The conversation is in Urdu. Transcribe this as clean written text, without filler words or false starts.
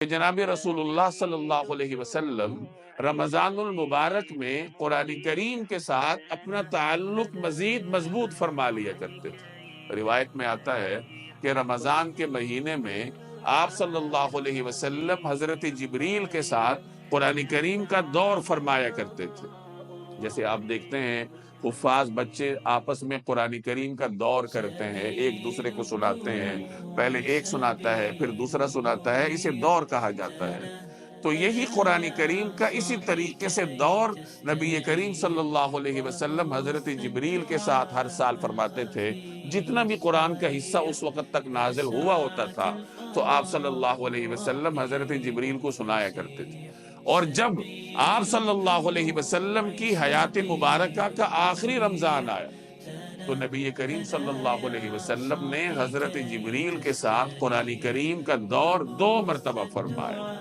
کہ جناب رسول اللہ صلی اللہ علیہ وسلم رمضان المبارک میں قرآن کریم کے ساتھ اپنا تعلق مزید مضبوط فرما لیا کرتے تھے۔ روایت میں آتا ہے کہ رمضان کے مہینے میں آپ صلی اللہ علیہ وسلم حضرت جبریل کے ساتھ قرآن کریم کا دور فرمایا کرتے تھے۔ جیسے آپ دیکھتے ہیں حفاظ بچے آپس میں قرآن کریم کا دور کرتے ہیں، ایک دوسرے کو سناتے ہیں، پہلے ایک سناتا ہے پھر دوسرا سناتا ہے، اسے دور کہا جاتا ہے۔ تو یہی قرآن کریم کا اسی طریقے سے دور نبی کریم صلی اللہ علیہ وسلم حضرت جبریل کے ساتھ ہر سال فرماتے تھے۔ جتنا بھی قرآن کا حصہ اس وقت تک نازل ہوا ہوتا تھا تو آپ صلی اللہ علیہ وسلم حضرت جبریل کو سنایا کرتے تھے۔ اور جب آپ صلی اللہ علیہ وسلم کی حیات مبارکہ کا آخری رمضان آیا تو نبی کریم صلی اللہ علیہ وسلم نے حضرت جبریل کے ساتھ قرآن کریم کا دور 2 مرتبہ فرمایا۔